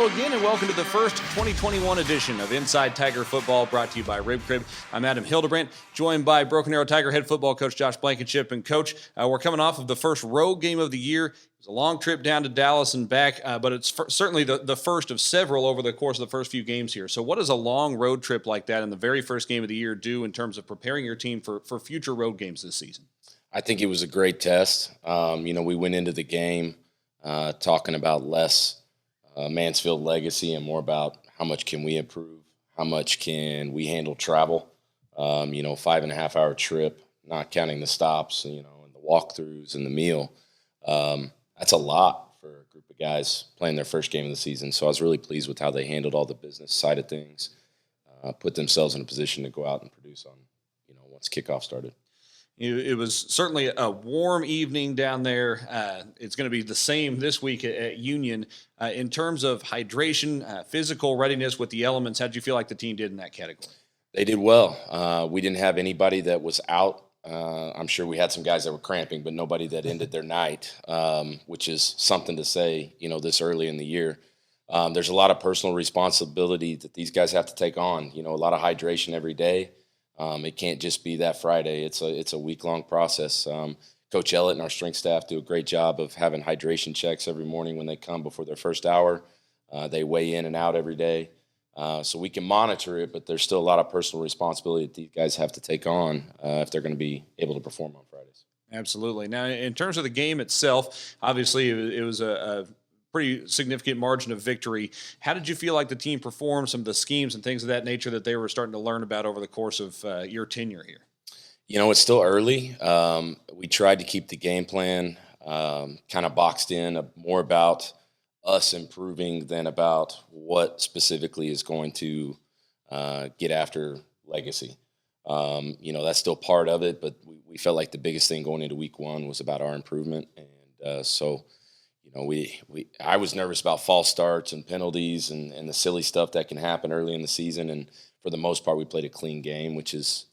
Hello again, and welcome to the first 2021 edition of Inside Tiger Football, brought to you by RibCrib. I'm Adam Hildebrandt, joined by Broken Arrow Tiger head football coach Josh Blankenship. And Coach, we're coming off of the first road game of the year. It was a long trip down to Dallas and back, but it's certainly the first of several over the course of the first few games here. So what does a long road trip like that in the very first game of the year do in terms of preparing your team for future road games this season? I think it was a great test. We went into the game talking about less Mansfield legacy and more about how much can we improve, how much can we handle travel. 5.5 hour trip, not counting the stops, and the walkthroughs and the meal. That's a lot for a group of guys playing their first game of the season. So I was really pleased with how they handled all the business side of things, put themselves in a position to go out and produce on, once kickoff started. It was certainly a warm evening down there. It's going to be the same this week at Union. In terms of hydration, physical readiness with the elements, how did you feel like the team did in that category? They did well. We didn't have anybody that was out. I'm sure we had some guys that were cramping, but nobody that ended their night, which is something to say, this early in the year. There's a lot of personal responsibility that these guys have to take on, a lot of hydration every day. It can't just be that Friday. It's a week-long process. Coach Ellett and our strength staff do a great job of having hydration checks every morning when they come before their first hour. They weigh in and out every day. So we can monitor it, but there's still a lot of personal responsibility that these guys have to take on if they're going to be able to perform on Fridays. Absolutely. Now, in terms of the game itself, obviously it was a pretty significant margin of victory. How did you feel like the team performed, some of the schemes and things of that nature that they were starting to learn about over the course of your tenure here? It's still early. We tried to keep the game plan kind of boxed in, more about us improving than about what specifically is going to get after legacy. That's still part of it, but we felt like the biggest thing going into week one was about our improvement. And I was nervous about false starts and penalties and the silly stuff that can happen early in the season. And for the most part, we played a clean game, which is,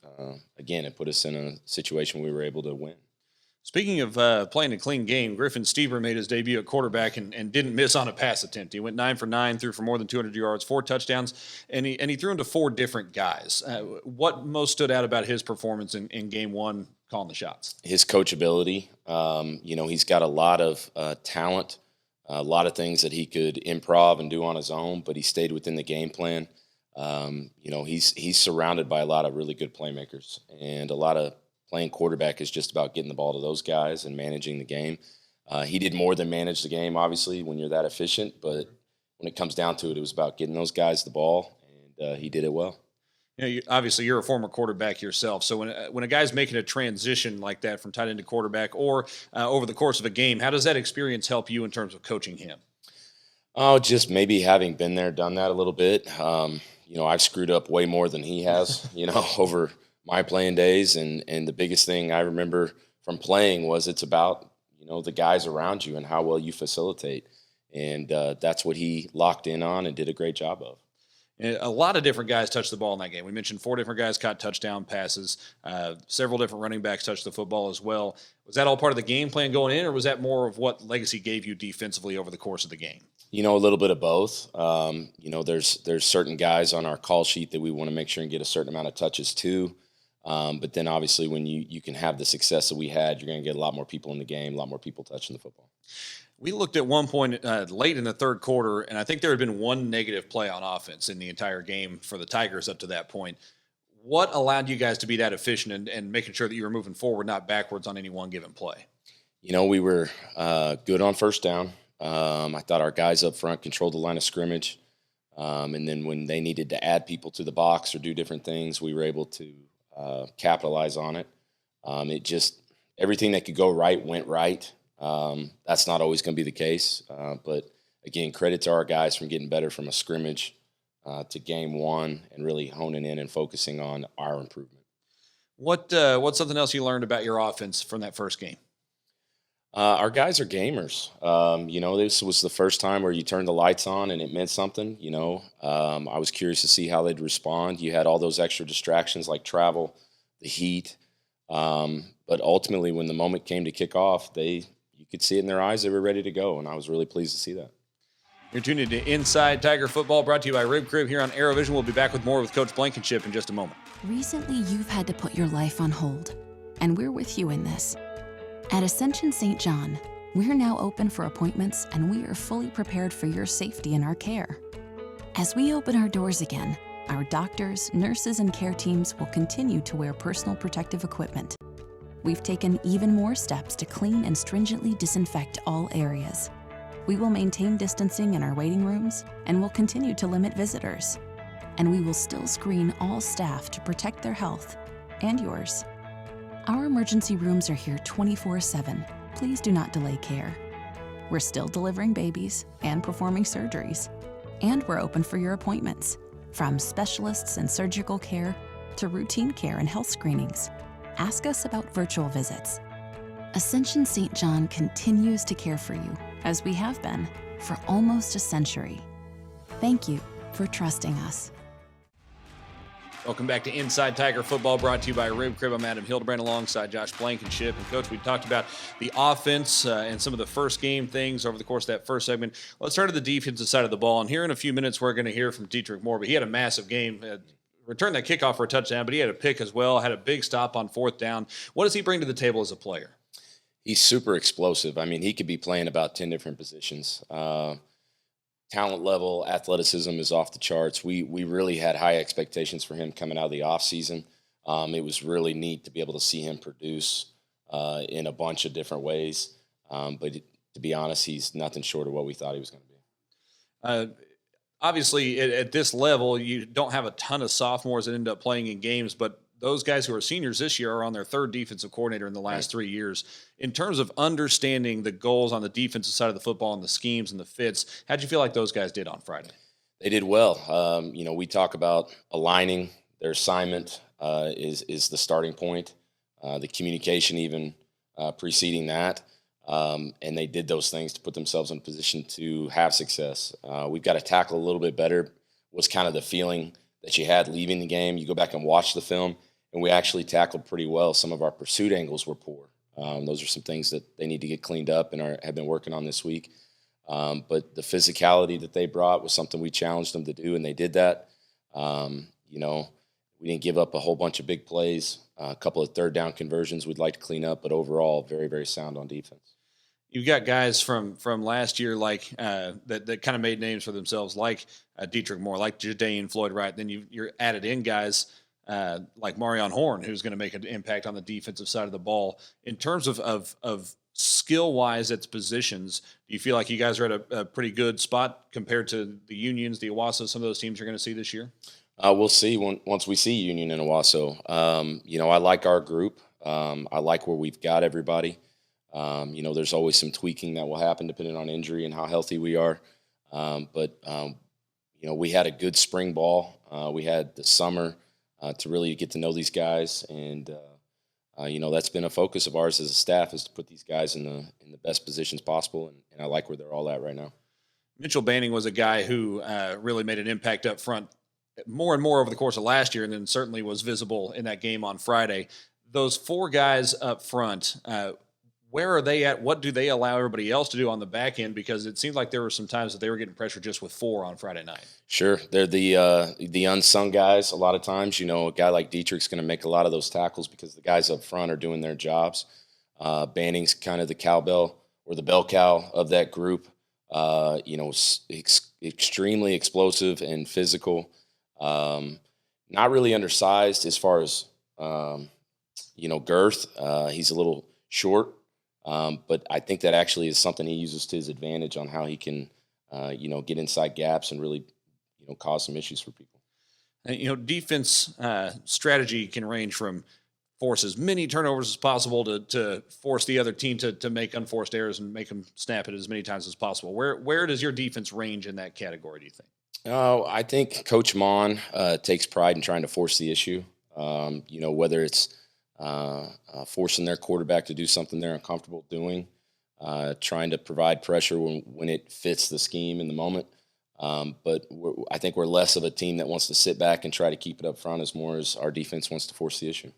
again, it put us in a situation where we were able to win. Speaking of playing a clean game, Griffin Stever made his debut at quarterback and didn't miss on a pass attempt. He went 9 for 9, threw for more than 200 yards, 4 touchdowns, and he threw into 4 different guys. What most stood out about his performance in game one, calling the shots? His coachability. He's got a lot of talent, a lot of things that he could improv and do on his own, but he stayed within the game plan. He's surrounded by a lot of really good playmakers, and a lot of playing quarterback is just about getting the ball to those guys and managing the game. He did more than manage the game, obviously, when you're that efficient. But when it comes down to it, it was about getting those guys the ball, and he did it well. Obviously, you're a former quarterback yourself. So when a guy's making a transition like that from tight end to quarterback or over the course of a game, how does that experience help you in terms of coaching him? Oh, just maybe having been there, done that a little bit. I've screwed up way more than he has, over – my playing days, and the biggest thing I remember from playing was it's about, the guys around you and how well you facilitate. And that's what he locked in on and did a great job of. A lot of different guys touched the ball in that game. We mentioned 4 different guys caught touchdown passes. Several different running backs touched the football as well. Was that all part of the game plan going in, or was that more of what Legacy gave you defensively over the course of the game? A little bit of both. There's certain guys on our call sheet that we want to make sure and get a certain amount of touches to. But then obviously when you can have the success that we had, you're going to get a lot more people in the game, a lot more people touching the football. We looked at one point late in the third quarter, and I think there had been 1 negative play on offense in the entire game for the Tigers up to that point. What allowed you guys to be that efficient and making sure that you were moving forward, not backwards on any one given play? We were good on first down. I thought our guys up front controlled the line of scrimmage. And then when they needed to add people to the box or do different things, we were able to capitalize on it. Everything that could go right went right. That's not always going to be the case. But again, credit to our guys from getting better from a scrimmage to game one and really honing in and focusing on our improvement. What's something else you learned about your offense from that first game? Our guys are gamers. This was the first time where you turned the lights on and it meant something. I was curious to see how they'd respond. You had all those extra distractions like travel, the heat. But ultimately, when the moment came to kick off, you could see it in their eyes. They were ready to go, and I was really pleased to see that. You're tuned into Inside Tiger Football, brought to you by RibCrib here on AeroVision. We'll be back with more with Coach Blankenship in just a moment. Recently, you've had to put your life on hold, and we're with you in this. At Ascension St. John, we're now open for appointments, and we are fully prepared for your safety in our care. As we open our doors again, our doctors, nurses, and care teams will continue to wear personal protective equipment. We've taken even more steps to clean and stringently disinfect all areas. We will maintain distancing in our waiting rooms, and will continue to limit visitors. And we will still screen all staff to protect their health and yours. Our emergency rooms are here 24/7. Please do not delay care. We're still delivering babies and performing surgeries. And we're open for your appointments, from specialists and surgical care to routine care and health screenings. Ask us about virtual visits. Ascension St. John continues to care for you, as we have been for almost a century. Thank you for trusting us. Welcome back to Inside Tiger Football, brought to you by RibCrib. I'm Adam Hildebrandt alongside Josh Blankenship. And Coach, we talked about the offense and some of the first game things over the course of that first segment. Let's turn to the defensive side of the ball. And here in a few minutes, we're going to hear from Dietrich Moore. But he had a massive game. Returned that kickoff for a touchdown, but he had a pick as well, had a big stop on fourth down. What does he bring to the table as a player? He's super explosive. I mean, he could be playing about 10 different positions. Talent level, athleticism is off the charts. We really had high expectations for him coming out of the offseason. It was really neat to be able to see him produce in a bunch of different ways. But to be honest, he's nothing short of what we thought he was going to be. Obviously, at this level, you don't have a ton of sophomores that end up playing in games, but those guys who are seniors this year are on their third defensive coordinator in the last 3 years. In terms of understanding the goals on the defensive side of the football and the schemes and the fits, how'd you feel like those guys did on Friday? They did well. We talk about aligning. Their assignment is the starting point, the communication even preceding that. And they did those things to put themselves in a position to have success. We've got to tackle a little bit better was kind of the feeling that you had leaving the game. You go back and watch the film, and we actually tackled pretty well. Some of our pursuit angles were poor. Those are some things that they need to get cleaned up and have been working on this week. But the physicality that they brought was something we challenged them to do, and they did that. We didn't give up a whole bunch of big plays, a couple of third down conversions we'd like to clean up, but overall, very, very sound on defense. You've got guys from last year like that kind of made names for themselves, like Dietrich Moore, like Jadaean Floyd Wright. Then you're added in guys like Marion Horn, who's going to make an impact on the defensive side of the ball. In terms of skill-wise at positions, do you feel like you guys are at a pretty good spot compared to the Unions, the Owasso, some of those teams you're going to see this year? We'll see once we see Union and Owasso. I like our group. I like where we've got everybody. There's always some tweaking that will happen depending on injury and how healthy we are. We had a good spring ball. We had the summer to really get to know these guys. And, that's been a focus of ours as a staff, is to put these guys in the best positions possible. And I like where they're all at right now. Mitchell Banning was a guy who really made an impact up front more and more over the course of last year, and then certainly was visible in that game on Friday. Those four guys up front, where are they at? What do they allow everybody else to do on the back end? Because it seemed like there were some times that they were getting pressure just with four on Friday night. Sure. They're the unsung guys a lot of times. A guy like Dietrich's going to make a lot of those tackles because the guys up front are doing their jobs. Banning's kind of the cowbell or the bell cow of that group. Extremely explosive and physical. Not really undersized as far as, girth. He's a little short. But I think that actually is something he uses to his advantage on how he can, get inside gaps and really, cause some issues for people. And, defense strategy can range from force as many turnovers as possible to force the other team to make unforced errors and make them snap it as many times as possible. Where does your defense range in that category, do you think? I think Coach Mon takes pride in trying to force the issue, whether it's forcing their quarterback to do something they're uncomfortable doing, trying to provide pressure when it fits the scheme in the moment. But I think we're less of a team that wants to sit back and try to keep it up front as more as our defense wants to force the issue.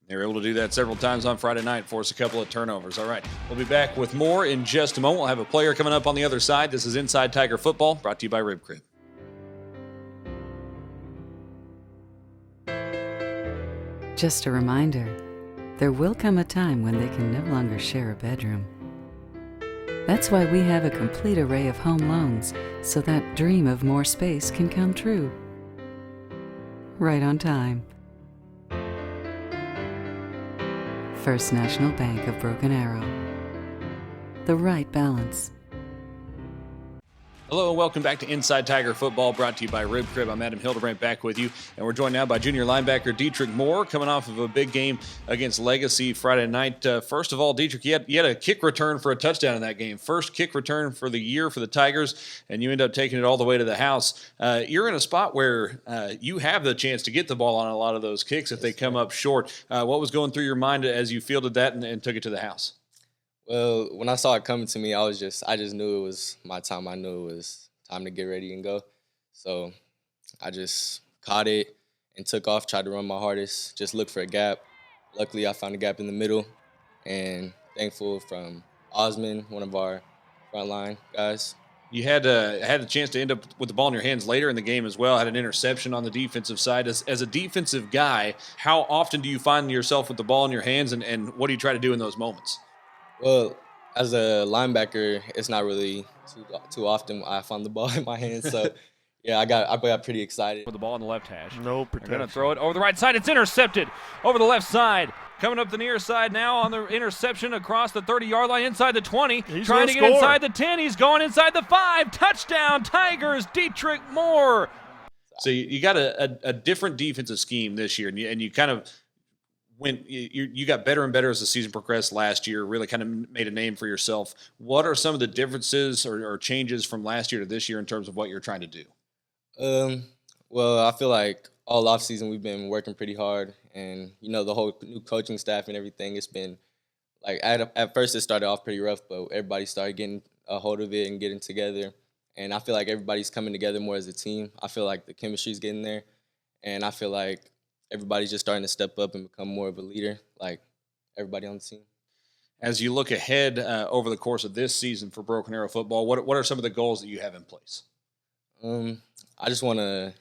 They were able to do that several times on Friday night, force a couple of turnovers. All right, we'll be back with more in just a moment. We'll have a player coming up on the other side. This is Inside Tiger Football, brought to you by RibCrib. Just a reminder, there will come a time when they can no longer share a bedroom. That's why we have a complete array of home loans, so that dream of more space can come true. Right on time. First National Bank of Broken Arrow. The right balance. Hello and welcome back to Inside Tiger Football, brought to you by RibCrib. I'm Adam Hildebrandt, back with you, and we're joined now by Junior Linebacker Dietrich Moore, coming off of a big game against Legacy Friday night. First of all, Dietrich, you had a kick return for a touchdown in that game. First kick return for the year for the Tigers, and you end up taking it all the way to the house. You're in a spot where you have the chance to get the ball on a lot of those kicks if they come up short. What was going through your mind as you fielded that and took it to the house? Well, when I saw it coming to me, I just knew it was my time. I knew it was time to get ready and go. So I just caught it and took off, tried to run my hardest, just look for a gap. Luckily, I found a gap in the middle, and thankful from Osman, one of our frontline guys. You had a chance to end up with the ball in your hands later in the game as well, had an interception on the defensive side. As a defensive guy, how often do you find yourself with the ball in your hands, and what do you try to do in those moments? Well, as a linebacker, it's not really too often I find the ball in my hands. So, yeah, I got pretty excited. With the ball in the left hash. No protection. They're going to throw it over the right side. It's intercepted over the left side. Coming up the near side now on the interception across the 30-yard line, inside the 20. He's trying to gonna get score. inside the 10. He's going inside the 5. Touchdown, Tigers, Dietrich Moore. So you got a different defensive scheme this year, and you kind of you got better and better as the season progressed last year, really kind of made a name for yourself. What are some of the differences or changes from last year to this year in terms of what you're trying to do? Well, I feel like all offseason we've been working pretty hard, and, the whole new coaching staff and everything, it's been, like, at first it started off pretty rough, but everybody started getting a hold of it and getting together, and I feel like everybody's coming together more as a team. I feel like the chemistry's getting there, and I feel like everybody's just starting to step up and become more of a leader, like everybody on the team. As you look ahead over the course of this season for Broken Arrow football, what are some of the goals that you have in place? I just want to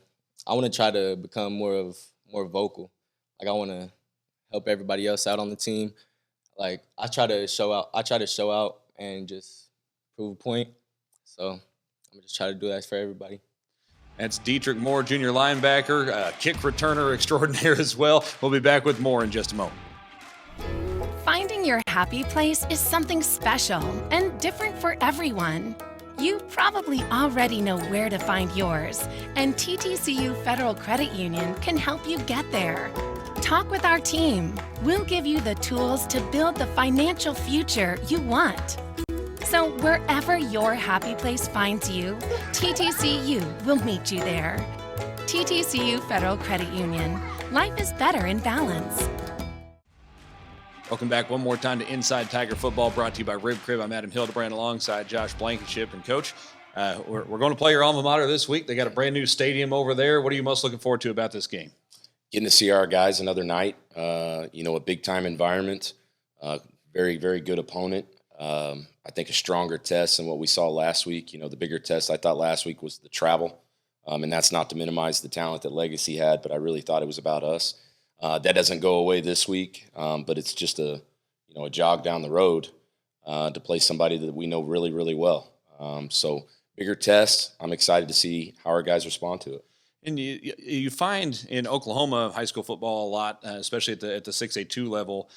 try to become more vocal. Like, I want to help everybody else out on the team. Like, I try to show out and just prove a point. So I'm gonna just try to do that for everybody. That's Dietrich Moore, junior linebacker, kick returner extraordinaire as well. We'll be back with more in just a moment. Finding your happy place is something special and different for everyone. You probably already know where to find yours, and TTCU Federal Credit Union can help you get there. Talk with our team. We'll give you the tools to build the financial future you want. So wherever your happy place finds you, TTCU will meet you there. TTCU Federal Credit Union. Life is better in balance. Welcome back one more time to Inside Tiger Football, brought to you by RibCrib. I'm Adam Hildebrandt alongside Josh Blankenship. And, Coach, we're going to play your alma mater this week. They got a brand-new stadium over there. What are you most looking forward to about this game? Getting to see our guys another night, a big-time environment, very, very good opponent. I think a stronger test than what we saw last week. The bigger test I thought last week was the travel, and that's not to minimize the talent that Legacy had, but I really thought it was about us. That doesn't go away this week, but it's just a jog down the road to play somebody that we know really, really well. So bigger test. I'm excited to see how our guys respond to it. And you find in Oklahoma high school football a lot, especially at the 6A2 level,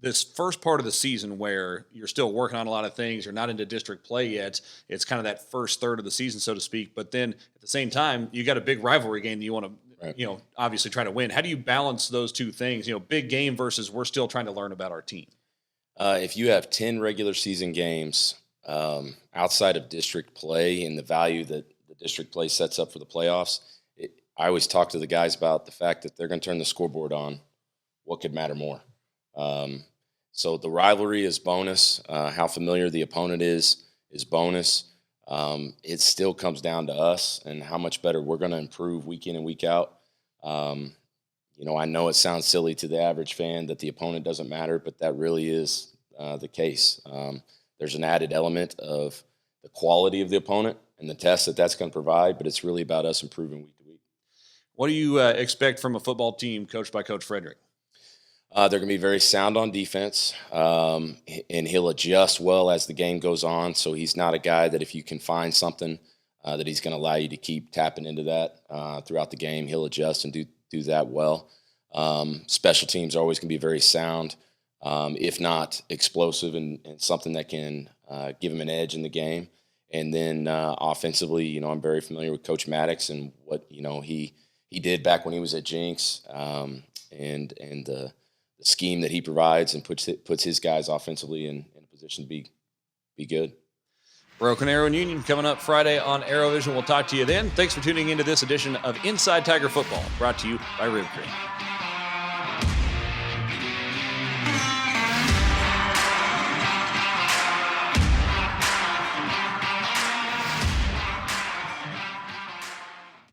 this first part of the season where you're still working on a lot of things, you're not into district play yet. It's kind of that first third of the season, so to speak. But then at the same time, you got a big rivalry game that you want to, obviously try to win. How do you balance those two things? Big game versus we're still trying to learn about our team. If you have 10 regular season games outside of district play and the value that the district play sets up for the playoffs, I always talk to the guys about the fact that they're going to turn the scoreboard on. What could matter more? So the rivalry is bonus. How familiar the opponent is bonus. It still comes down to us and how much better we're going to improve week in and week out. I know it sounds silly to the average fan that the opponent doesn't matter, but that really is the case. There's an added element of the quality of the opponent and the test that that's going to provide, but it's really about us improving week to week. What do you expect from a football team coached by Coach Frederick? They're going to be very sound on defense, and he'll adjust well as the game goes on. So he's not a guy that if you can find something that he's going to allow you to keep tapping into that throughout the game, he'll adjust and do that well. Special teams are always going to be very sound, if not explosive, and something that can give him an edge in the game. And then offensively, I'm very familiar with Coach Maddox and what he did back when he was at Jinx, and the scheme that he provides and puts his guys offensively in a position to be good. Broken Arrow and Union coming up Friday on ArrowVision. We'll talk to you then. Thanks for tuning into this edition of Inside Tiger Football, brought to you by RibCrib.